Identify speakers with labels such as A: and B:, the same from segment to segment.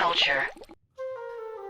A: Whatculture.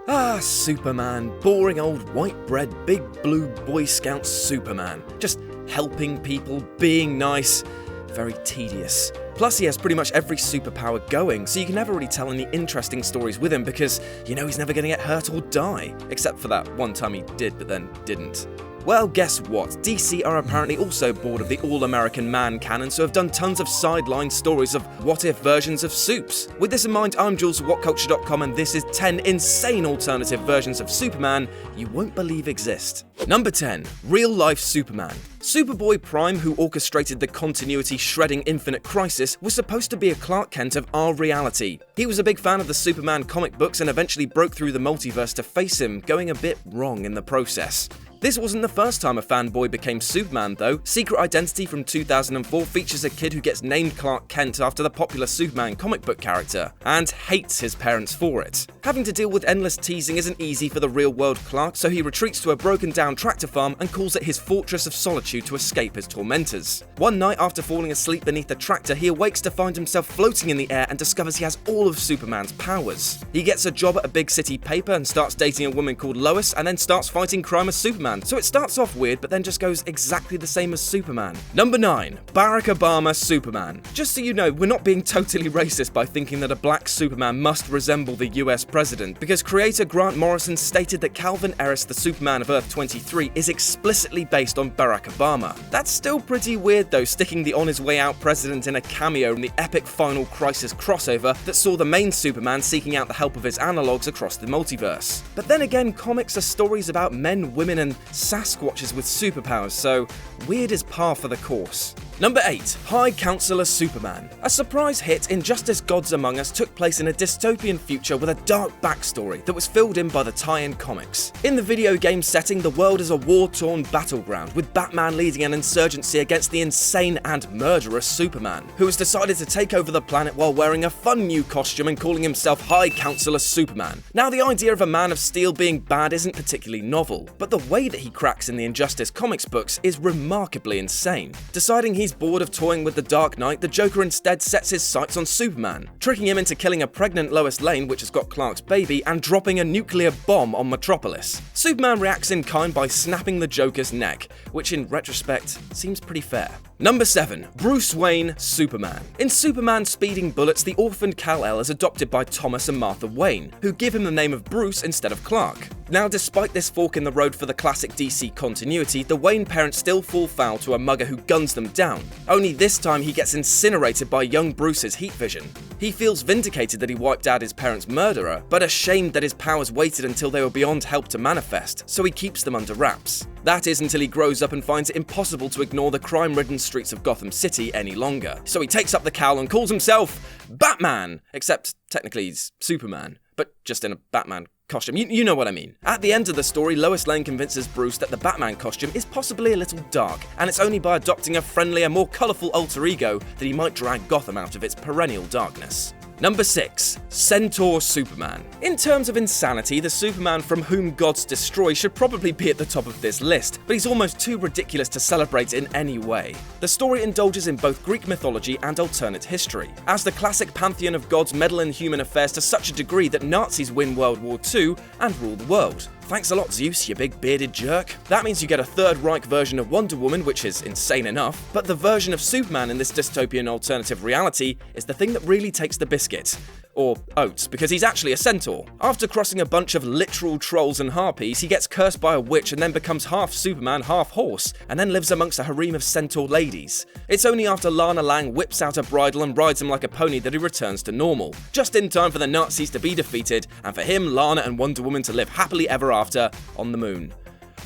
B: Ah, Superman. Boring old white-bread, big blue Boy Scout Superman. Just helping people, being nice. Very tedious. Plus, he has pretty much every superpower going, so you can never really tell any interesting stories with him because you know he's never going to get hurt or die. Except for that one time he did, but then didn't. Well, guess what? DC are apparently also bored of the all-American man canon, so have done tons of sideline stories of what-if versions of Supes. With this in mind, I'm Jules from Whatculture.com, and this is 10 insane alternative versions of Superman you won't believe exist. Number 10. Real-life Superman. Superboy Prime, who orchestrated the continuity-shredding Infinite Crisis, was supposed to be a Clark Kent of our reality. He was a big fan of the Superman comic books and eventually broke through the multiverse to face him, going a bit wrong in the process. This wasn't the first time a fanboy became Superman, though. Secret Identity from 2004 features a kid who gets named Clark Kent after the popular Superman comic book character, and hates his parents for it. Having to deal with endless teasing isn't easy for the real-world Clark, so he retreats to a broken-down tractor farm and calls it his fortress of solitude to escape his tormentors. One night, after falling asleep beneath the tractor, he awakes to find himself floating in the air and discovers he has all of Superman's powers. He gets a job at a big city paper and starts dating a woman called Lois, and then starts fighting crime as Superman. So it starts off weird, but then just goes exactly the same as Superman. Number 9. Barack Obama Superman. Just so you know, we're not being totally racist by thinking that a black Superman must resemble the US president, because creator Grant Morrison stated that Calvin Harris, the Superman of Earth 23, is explicitly based on Barack Obama. That's still pretty weird though, sticking the on-his-way-out president in a cameo in the epic Final Crisis crossover that saw the main Superman seeking out the help of his analogues across the multiverse. But then again, comics are stories about men, women, and Sasquatches with superpowers, so weird is par for the course. Number 8. High Counselor Superman. A surprise hit, Injustice Gods Among Us took place in a dystopian future with a dark backstory that was filled in by the tie-in comics. In the video game setting, the world is a war-torn battleground, with Batman leading an insurgency against the insane and murderous Superman, who has decided to take over the planet while wearing a fun new costume and calling himself High Counselor Superman. Now, the idea of a Man of Steel being bad isn't particularly novel, but the way that he cracks in the Injustice comics books is remarkably insane. Deciding he's bored of toying with the Dark Knight, the Joker instead sets his sights on Superman, tricking him into killing a pregnant Lois Lane, which has got Clark's baby, and dropping a nuclear bomb on Metropolis. Superman reacts in kind by snapping the Joker's neck, which in retrospect seems pretty fair. Number 7. Bruce Wayne Superman. In Superman Speeding Bullets, the orphaned Kal-El is adopted by Thomas and Martha Wayne, who give him the name of Bruce instead of Clark. Now, despite this fork in the road for the classic DC continuity, the Wayne parents still fall foul to a mugger who guns them down. Only this time he gets incinerated by young Bruce's heat vision. He feels vindicated that he wiped out his parents' murderer, but ashamed that his powers waited until they were beyond help to manifest, so he keeps them under wraps. That is until he grows up and finds it impossible to ignore the crime-ridden streets of Gotham City any longer. So he takes up the cowl and calls himself Batman! Except, technically he's Superman, but just in a Batman costume. You know what I mean. At the end of the story, Lois Lane convinces Bruce that the Batman costume is possibly a little dark, and it's only by adopting a friendlier, more colourful alter ego that he might drag Gotham out of its perennial darkness. Number 6. Centaur Superman. In terms of insanity, the Superman from whom gods destroy should probably be at the top of this list, but he's almost too ridiculous to celebrate in any way. The story indulges in both Greek mythology and alternate history, as the classic pantheon of gods meddle in human affairs to such a degree that Nazis win World War II and rule the world. Thanks a lot, Zeus, you big bearded jerk. That means you get a Third Reich version of Wonder Woman, which is insane enough, but the version of Superman in this dystopian alternative reality is the thing that really takes the biscuit. Or oats, because he's actually a centaur. After crossing a bunch of literal trolls and harpies, he gets cursed by a witch and then becomes half Superman, half horse, and then lives amongst a harem of centaur ladies. It's only after Lana Lang whips out a bridle and rides him like a pony that he returns to normal, just in time for the Nazis to be defeated, and for him, Lana, and Wonder Woman to live happily ever after on the moon.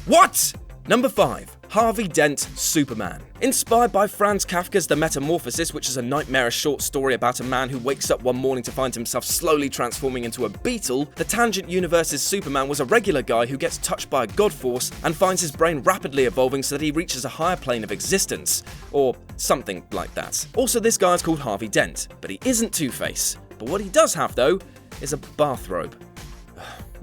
B: What? Number 5. Harvey Dent Superman. Inspired by Franz Kafka's The Metamorphosis, which is a nightmarish short story about a man who wakes up one morning to find himself slowly transforming into a beetle, the Tangent Universe's Superman was a regular guy who gets touched by a god force and finds his brain rapidly evolving so that he reaches a higher plane of existence. Or something like that. Also, this guy is called Harvey Dent, but he isn't Two-Face. But what he does have, though, is a bathrobe.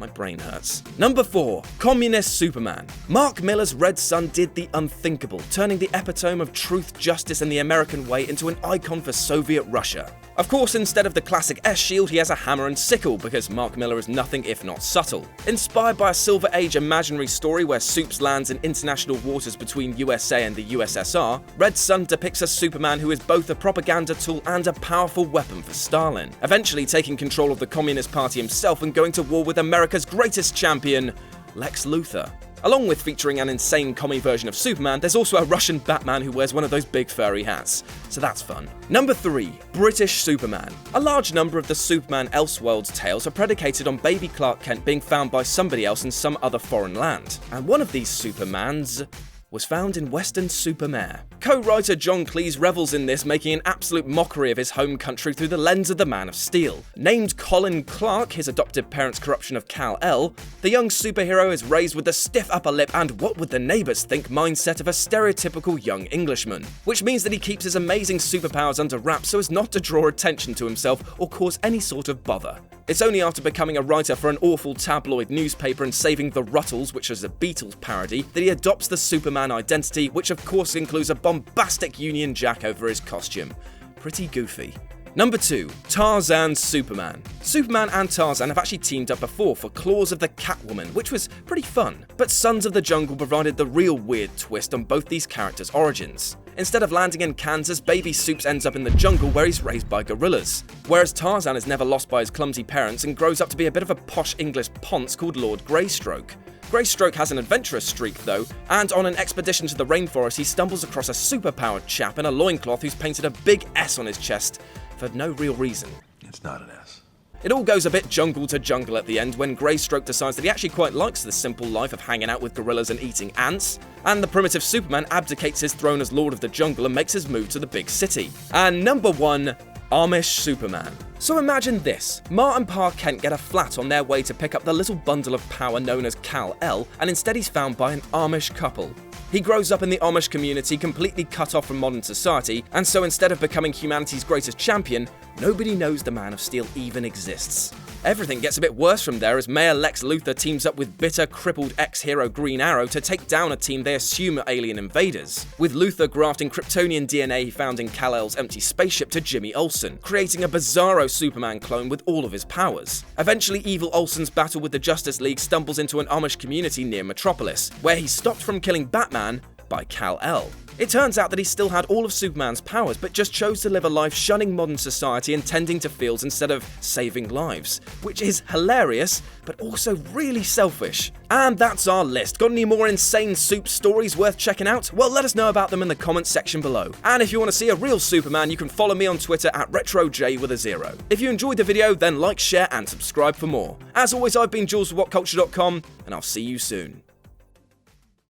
B: My brain hurts. Number 4. Communist Superman. Mark Millar's Red Sun did the unthinkable, turning the epitome of truth, justice, and the American way into an icon for Soviet Russia. Of course, instead of the classic S-shield, he has a hammer and sickle, because Mark Millar is nothing if not subtle. Inspired by a Silver Age imaginary story where Supes lands in international waters between USA and the USSR, Red Sun depicts a Superman who is both a propaganda tool and a powerful weapon for Stalin, eventually taking control of the Communist Party himself and going to war with America's greatest champion, Lex Luthor. Along with featuring an insane commie version of Superman, there's also a Russian Batman who wears one of those big furry hats, so that's fun. Number 3. British Superman. A large number of the Superman Elseworlds tales are predicated on baby Clark Kent being found by somebody else in some other foreign land, and one of these Supermans was found in Western Supermare. Co-writer John Cleese revels in this, making an absolute mockery of his home country through the lens of the Man of Steel. Named Colin Clark, his adoptive parents' corruption of Kal-El, the young superhero is raised with a stiff upper lip and what would the neighbours think mindset of a stereotypical young Englishman, which means that he keeps his amazing superpowers under wraps so as not to draw attention to himself or cause any sort of bother. It's only after becoming a writer for an awful tabloid newspaper and saving the Ruttles, which is a Beatles parody, that he adopts the Superman identity, which of course includes a bombastic Union Jack over his costume. Pretty goofy. Number 2. Tarzan Superman. Superman and Tarzan have actually teamed up before for Claws of the Catwoman, which was pretty fun, but Sons of the Jungle provided the real weird twist on both these characters' origins. Instead of landing in Kansas, baby Supes ends up in the jungle where he's raised by gorillas. Whereas Tarzan is never lost by his clumsy parents and grows up to be a bit of a posh English ponce called Lord Greystroke. Greystroke has an adventurous streak though, and on an expedition to the rainforest he stumbles across a superpowered chap in a loincloth who's painted a big S on his chest for no real reason.
A: It's not an S.
B: It all goes a bit jungle to jungle at the end when Greystroke decides that he actually quite likes the simple life of hanging out with gorillas and eating ants, and the primitive Superman abdicates his throne as Lord of the Jungle and makes his move to the big city. And number 1, Amish Superman. So imagine this, Ma and Pa Kent get a flat on their way to pick up the little bundle of power known as Kal-El, and instead he's found by an Amish couple. He grows up in the Amish community, completely cut off from modern society, and so instead of becoming humanity's greatest champion, nobody knows the Man of Steel even exists. Everything gets a bit worse from there as Mayor Lex Luthor teams up with bitter, crippled ex-hero Green Arrow to take down a team they assume are alien invaders, with Luthor grafting Kryptonian DNA he found in Kal-El's empty spaceship to Jimmy Olsen, creating a bizarro Superman clone with all of his powers. Eventually, evil Olsen's battle with the Justice League stumbles into an Amish community near Metropolis, where he's stopped from killing Batman by Kal-El. It turns out that he still had all of Superman's powers, but just chose to live a life shunning modern society and tending to fields instead of saving lives, which is hilarious, but also really selfish. And that's our list. Got any more insane Soup stories worth checking out? Well, let us know about them in the comments section below. And if you want to see a real Superman, you can follow me on Twitter at RetroJ with a 0. If you enjoyed the video, then like, share, and subscribe for more. As always, I've been Jules with Whatculture.com, and I'll see you soon.